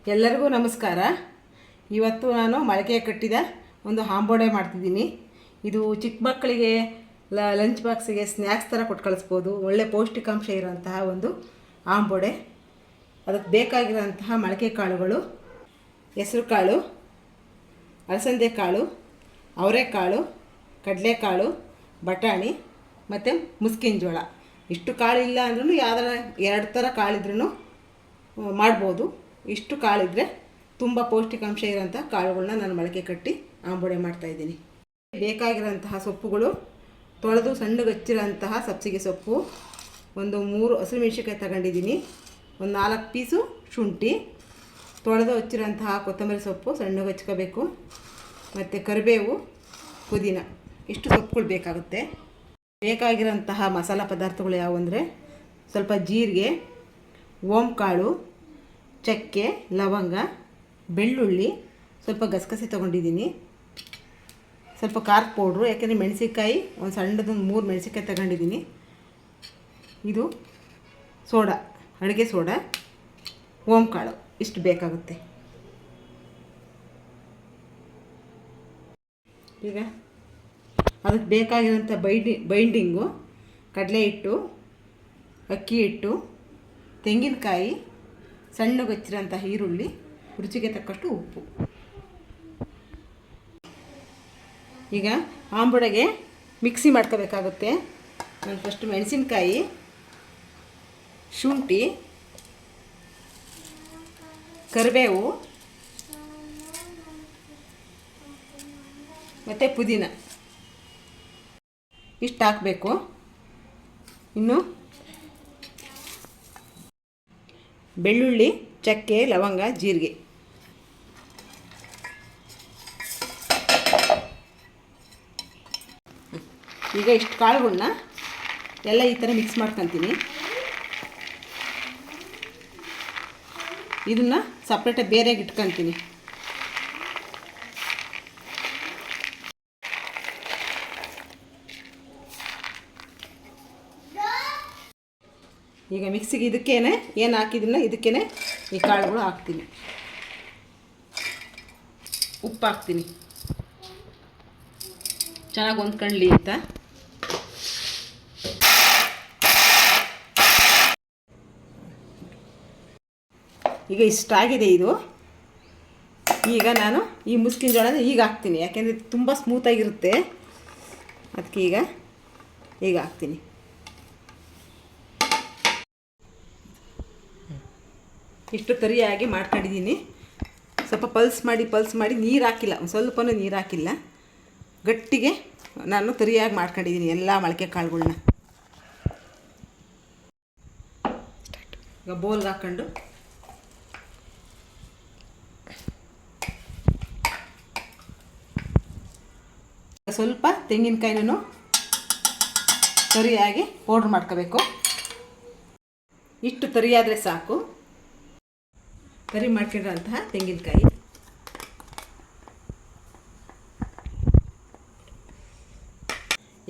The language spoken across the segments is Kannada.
ಎಲ್ಲರಿಗೂ ನಮಸ್ಕಾರ. ಇವತ್ತು ನಾನು ಮೊಳಕೆ ಕಟ್ಟಿದ ಒಂದು ಆಂಬೋಡೆ ಮಾಡ್ತಿದ್ದೀನಿ. ಇದು ಚಿಕ್ಕ ಮಕ್ಕಳಿಗೆ ಲಂಚ್ ಬಾಕ್ಸಿಗೆ ಸ್ನ್ಯಾಕ್ಸ್ ಥರ ಕೊಟ್ಟು ಕಳಿಸ್ಬೋದು. ಒಳ್ಳೆ ಪೌಷ್ಟಿಕಾಂಶ ಇರೋಂತಹ ಒಂದು ಆಂಬೋಡೆ. ಅದಕ್ಕೆ ಬೇಕಾಗಿರೋಂತಹ ಮೊಳಕೆ ಕಾಳುಗಳು: ಹೆಸರು ಕಾಳು, ಅಲಸಂದೆ ಕಾಳು, ಅವರೆಕಾಳು, ಕಡಲೆಕಾಳು, ಬಟಾಣಿ ಮತ್ತು ಮುಸ್ಕಿನ ಜೋಳ. ಇಷ್ಟು ಕಾಳು ಇಲ್ಲ ಅಂದ್ರೂ ಯಾವ್ದಾರ 2 ಥರ ಕಾಳಿದ್ರೂ ಮಾಡ್ಬೋದು. ಇಷ್ಟು ಕಾಳಿದ್ರೆ ತುಂಬ ಪೌಷ್ಟಿಕಾಂಶ ಇರೋಂಥ ಕಾಳುಗಳನ್ನ ನಾನು ಮೊಳಕೆ ಕಟ್ಟಿ ಆಂಬೋಡೆ ಮಾಡ್ತಾಯಿದ್ದೀನಿ. ಬೇಕಾಗಿರೋಂತಹ ಸೊಪ್ಪುಗಳು: ತೊಳೆದು ಸಣ್ಣಗೆ ಹಚ್ಚಿರೋಂತಹ ಸಬ್ಸಿಗೆ ಸೊಪ್ಪು, ಒಂದು 3 ಹಸಿರುಮೆಣಸಿನ್ಕಾಯಿ ತಗೊಂಡಿದ್ದೀನಿ, ಒಂದು 4 ಪೀಸು ಶುಂಠಿ, ತೊಳೆದು ಹಚ್ಚಿರೋಂತಹ ಕೊತ್ತಂಬರಿ ಸೊಪ್ಪು ಸಣ್ಣಗೆ ಹಚ್ಕೋಬೇಕು, ಮತ್ತು ಕರಿಬೇವು, ಪುದೀನ. ಇಷ್ಟು ಸೊಪ್ಪುಗಳು ಬೇಕಾಗುತ್ತೆ. ಬೇಕಾಗಿರೋಂತಹ ಮಸಾಲ ಪದಾರ್ಥಗಳು ಯಾವುವು ಅಂದರೆ ಸ್ವಲ್ಪ ಜೀರಿಗೆ, ಓಂಕಾಳು, ಚಕ್ಕೆ, ಲವಂಗ, ಬೆಳ್ಳುಳ್ಳಿ, ಸ್ವಲ್ಪ ಗಸಗಸೆ ತೊಗೊಂಡಿದ್ದೀನಿ, ಸ್ವಲ್ಪ ಖಾರ ಪೌಡ್ರು, ಯಾಕೆಂದರೆ ಮೆಣಸಿನ್ಕಾಯಿ ಒಂದು ಸಣ್ಣದೊಂದು 3 ಮೆಣಸಿನ್ಕಾಯಿ ತಗೊಂಡಿದ್ದೀನಿ. ಇದು ಸೋಡಾ, ಅಡುಗೆ ಸೋಡಾ, ಓಂಕಾಳು. ಇಷ್ಟು ಬೇಕಾಗುತ್ತೆ. ಈಗ ಅದಕ್ಕೆ ಬೇಕಾಗಿರೋಂಥ ಬೈಂಡಿಂಗು: ಕಡಲೆ ಹಿಟ್ಟು, ಅಕ್ಕಿ ಹಿಟ್ಟು, ತೆಂಗಿನಕಾಯಿ, ಸಣ್ಣಗೆ ಹಚ್ಚಿರೋಂಥ ಈರುಳ್ಳಿ, ರುಚಿಗೆ ತಕ್ಕಷ್ಟು ಉಪ್ಪು. ಈಗ ಆಂಬೋಡೆಗೆ ಮಿಕ್ಸಿ ಮಾಡ್ಕೋಬೇಕಾಗುತ್ತೆ. ನಾನು ಫಸ್ಟ್ ಮೆಣಸಿನ್ಕಾಯಿ, ಶುಂಠಿ, ಕರಿಬೇವು ಮತ್ತು ಪುದೀನ ಇಷ್ಟು ಹಾಕಬೇಕು. ಇನ್ನು ಬೆಳ್ಳುಳ್ಳಿ, ಚಕ್ಕೆ, ಲವಂಗ, ಜೀರಿಗೆ. ಈಗ ಇಷ್ಟು ಕಾಳುಗಳನ್ನ ಎಲ್ಲ ಈ ಥರ ಮಿಕ್ಸ್ ಮಾಡ್ಕೊತೀನಿ. ಇದನ್ನು ಸಪ್ರೇಟಾಗಿ ಬೇರೆಯಾಗಿ ಇಟ್ಕೊತೀನಿ. ಈಗ ಮಿಕ್ಸಿಗೆ ಇದಕ್ಕೇನೆ ಏನು ಹಾಕಿದ್ದೀನೋ ಇದಕ್ಕೇನೆ ಈ ಕಾಳುಗಳು ಹಾಕ್ತೀನಿ. ಉಪ್ಪು ಹಾಕ್ತೀನಿ ಚೆನ್ನಾಗಿ ಹೊಂದ್ಕೊಳ್ಳಿ ಅಂತ. ಈಗ ಇಷ್ಟಾಗಿದೆ ಇದು. ಈಗ ನಾನು ಈ ಮುಸ್ಕಿನ ಜೋಳನ ಈಗ ಹಾಕ್ತೀನಿ, ಯಾಕೆಂದರೆ ತುಂಬ ಸ್ಮೂತಾಗಿರುತ್ತೆ. ಅದಕ್ಕೆ ಈಗ ಹಾಕ್ತೀನಿ. ಇಷ್ಟು ತರಿಯಾಗಿ ಮಾಡ್ಕೊಂಡಿದ್ದೀನಿ. ಸ್ವಲ್ಪ ಪಲ್ಸ್ ಮಾಡಿ ನೀರು ಹಾಕಿಲ್ಲ, ಒಂದು ಸ್ವಲ್ಪನೂ ನೀರು ಹಾಕಿಲ್ಲ. ಗಟ್ಟಿಗೆ ನಾನು ತರಿಯಾಗಿ ಮಾಡ್ಕೊಂಡಿದ್ದೀನಿ ಎಲ್ಲ ಮೊಳಕೆ ಕಾಳುಗಳನ್ನ. ಈಗ ಬೌಲ್ಗೆ ಹಾಕ್ಕೊಂಡು ಸ್ವಲ್ಪ ತೆಂಗಿನಕಾಯಿನೂ ತರಿಯಾಗಿ ಪೌಡ್ರ್ ಮಾಡ್ಕೋಬೇಕು. ಇಷ್ಟು ತರಿಯಾದರೆ ಸಾಕು. ಕರಿ ಮಾಡ್ಕೊಂಡಿರೋಂತಹ ತೆಂಗಿನಕಾಯಿ,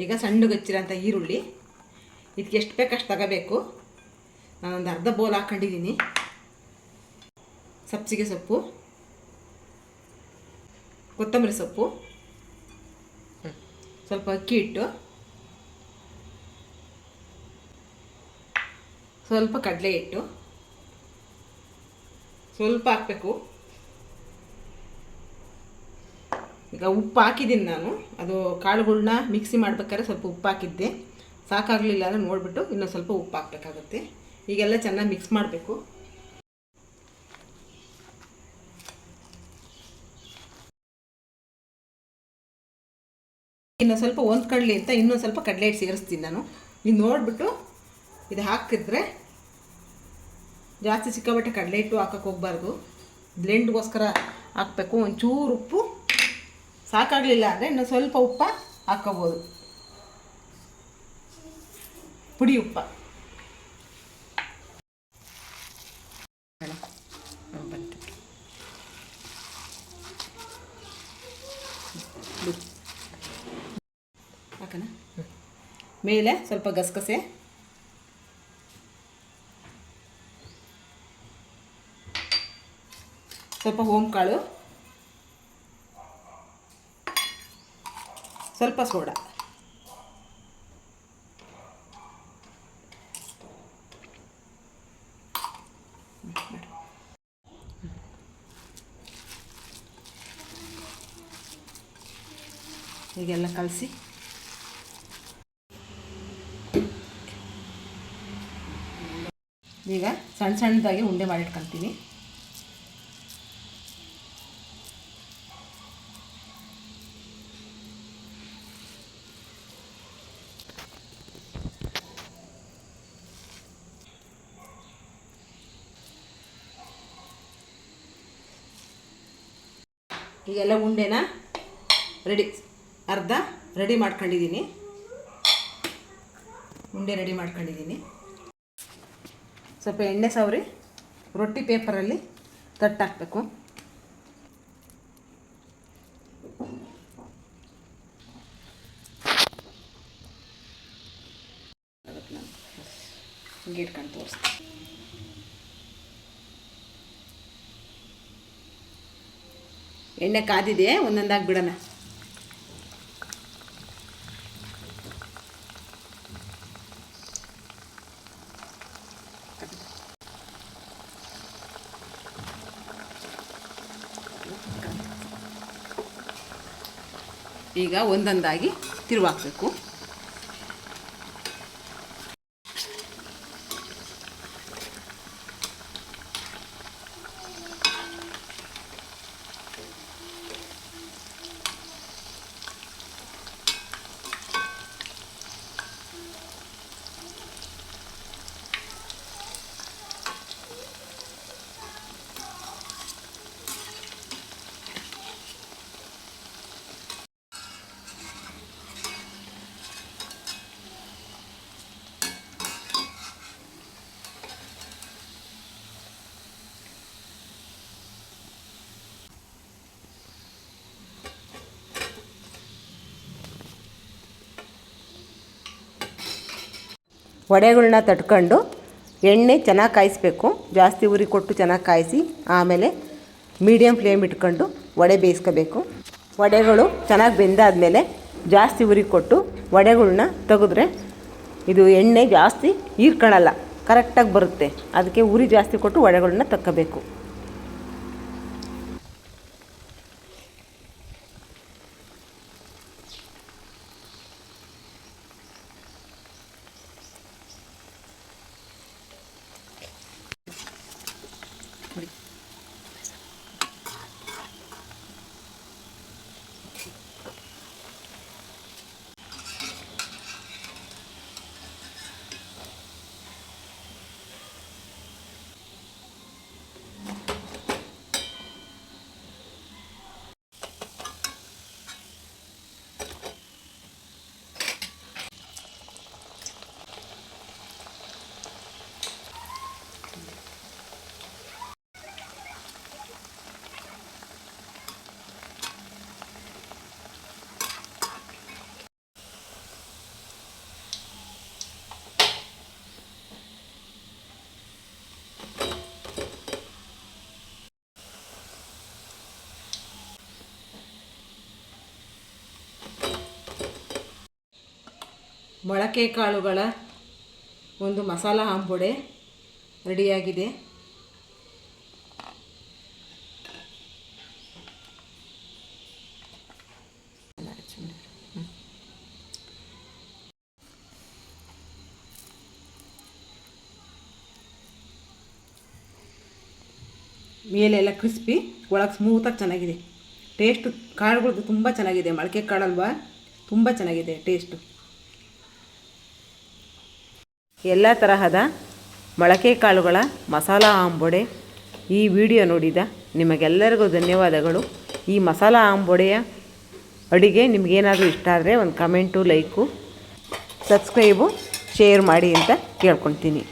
ಈಗ ಸಣ್ಣಗೆ ಹಚ್ಚಿರೋಂಥ ಈರುಳ್ಳಿ, ಇದಕ್ಕೆ ಎಷ್ಟು ಬೇಕಷ್ಟು ತಗೋಬೇಕು. ನಾನೊಂದು ಅರ್ಧ ಬೌಲ್ ಹಾಕ್ಕೊಂಡಿದ್ದೀನಿ. ಸಬ್ಸಿಗೆ ಸೊಪ್ಪು, ಕೊತ್ತಂಬರಿ ಸೊಪ್ಪು, ಸ್ವಲ್ಪ ಅಕ್ಕಿ ಹಿಟ್ಟು, ಸ್ವಲ್ಪ ಕಡಲೆ ಹಿಟ್ಟು, ಸ್ವಲ್ಪ ಹಾಕಬೇಕು. ಈಗ ಉಪ್ಪು ಹಾಕಿದ್ದೀನಿ ನಾನು. ಅದು ಕಾಳುಗಳ್ನ ಮಿಕ್ಸಿ ಮಾಡ್ಬೇಕಾದ್ರೆ ಸ್ವಲ್ಪ ಉಪ್ಪು ಹಾಕಿದ್ದೆ, ಸಾಕಾಗಲಿಲ್ಲ ಅಂದರೆ ನೋಡಿಬಿಟ್ಟು ಇನ್ನೊಂದು ಸ್ವಲ್ಪ ಉಪ್ಪು ಹಾಕಬೇಕಾಗುತ್ತೆ. ಈಗೆಲ್ಲ ಚೆನ್ನಾಗಿ ಮಿಕ್ಸ್ ಮಾಡಬೇಕು. ಇನ್ನೊಂದು ಸ್ವಲ್ಪ ಹೊಂದ್ಕೊಳ್ಳಿ ಅಂತ ಇನ್ನೊಂದು ಸ್ವಲ್ಪ ಕಡಲೆ ಹಿಟ್ಟು ಸೇರಿಸ್ತೀನಿ ನಾನು. ಇದು ನೋಡಿಬಿಟ್ಟು ಇದು ಹಾಕಿದ್ರೆ ಜಾಸ್ತಿ ಸಿಕ್ಕಾಬಟ್ಟೆ ಕಡಲೆ ಹಿಟ್ಟು ಹಾಕೋಕ್ಕೆ ಹೋಗಬಾರ್ದು. ಬ್ಲೆಂಡ್ಗೋಸ್ಕರ ಹಾಕಬೇಕು. ಒಂಚೂರು ಉಪ್ಪು, ಸಾಕಾಗಲಿಲ್ಲ ಅಂದರೆ ಇನ್ನೊಂದು ಸ್ವಲ್ಪ ಉಪ್ಪು ಹಾಕ್ಕೋಬೋದು. ಪುಡಿ ಉಪ್ಪ. ಹಾಕೋಣ. ಮೇಲೆ ಸ್ವಲ್ಪ ಗಸಗಸೆ, ಸ್ವಲ್ಪ ಓಂಕಾಳು, ಸ್ವಲ್ಪ ಸೋಡಾ. ಹೀಗೆಲ್ಲ ಕಲಸಿ ಈಗ ಸಣ್ಣ ಸಣ್ಣದಾಗಿ ಉಂಡೆ ಮಾಡಿಟ್ಕೊಳ್ತೀನಿ. ಈಗೆಲ್ಲ ಉಂಡೆನ ಅರ್ಧ ರೆಡಿ ಮಾಡ್ಕೊಂಡಿದ್ದೀನಿ. ಉಂಡೆ ರೆಡಿ ಮಾಡ್ಕೊಂಡಿದ್ದೀನಿ. ಸ್ವಲ್ಪ ಎಣ್ಣೆ ಸವರಿ ರೊಟ್ಟಿ ಪೇಪರಲ್ಲಿ ತಟ್ಟಾಕಬೇಕು. ಹಿಂಗೆ ಇಟ್ಕೊಂಡು ತೋರಿಸ್ತೀನಿ. ಎಣ್ಣೆ ಕಾದಿದೆ, ಒಂದೊಂದಾಗಿ ಬಿಡೋಣ. ಈಗ ಒಂದೊಂದಾಗಿ ತಿರುವಾಕಬೇಕು. ವಡೆಗಳನ್ನ ತಟ್ಕೊಂಡು ಎಣ್ಣೆ ಚೆನ್ನಾಗಿ ಕಾಯಿಸಬೇಕು. ಜಾಸ್ತಿ ಉರಿ ಕೊಟ್ಟು ಚೆನ್ನಾಗಿ ಕಾಯಿಸಿ ಆಮೇಲೆ ಮೀಡಿಯಮ್ ಫ್ಲೇಮ್ ಇಟ್ಕೊಂಡು ವಡೆ ಬೇಯಿಸ್ಕೋಬೇಕು. ವಡೆಗಳು ಚೆನ್ನಾಗಿ ಬೆಂದಾದಮೇಲೆ ಜಾಸ್ತಿ ಉರಿ ಕೊಟ್ಟು ವಡೆಗಳನ್ನ ತೆಗೆದ್ರೆ ಇದು ಎಣ್ಣೆ ಜಾಸ್ತಿ ಹೀರ್ಕೊಳ್ಳಲ್ಲ, ಕರೆಕ್ಟಾಗಿ ಬರುತ್ತೆ. ಅದಕ್ಕೆ ಉರಿ ಜಾಸ್ತಿ ಕೊಟ್ಟು ವಡೆಗಳನ್ನ ತಕ್ಕೋಬೇಕು. ಮೊಳಕೆ ಕಾಳುಗಳ ಒಂದು ಮಸಾಲ ಆಂಬೊಡೆ ರೆಡಿಯಾಗಿದೆ. ಮೇಲೆಲ್ಲ ಕ್ರಿಸ್ಪಿ, ಒಳಗೆ ಸ್ಮೂತಾಗಿ ಚೆನ್ನಾಗಿದೆ. ಟೇಸ್ಟು ಕಾಳುಗಳದ್ದು ತುಂಬ ಚೆನ್ನಾಗಿದೆ. ಮೊಳಕೆ ಕಾಳಲ್ವಾ, ತುಂಬ ಚೆನ್ನಾಗಿದೆ ಟೇಸ್ಟು. ಎಲ್ಲ ತರಹದ ಮೊಳಕೆ ಕಾಳುಗಳ ಮಸಾಲ ಆಂಬೊಡೆ ಈ ವಿಡಿಯೋ ನೋಡಿದ ನಿಮಗೆಲ್ಲರಿಗೂ ಧನ್ಯವಾದಗಳು. ಈ ಮಸಾಲ ಆಂಬೊಡೆಯ ಅಡುಗೆ ನಿಮಗೇನಾದರೂ ಇಷ್ಟ ಆದರೆ ಒಂದು ಕಮೆಂಟು, ಲೈಕು, ಸಬ್ಸ್ಕ್ರೈಬು, ಶೇರ್ ಮಾಡಿ ಅಂತ ಕೇಳ್ಕೊಳ್ತೀನಿ.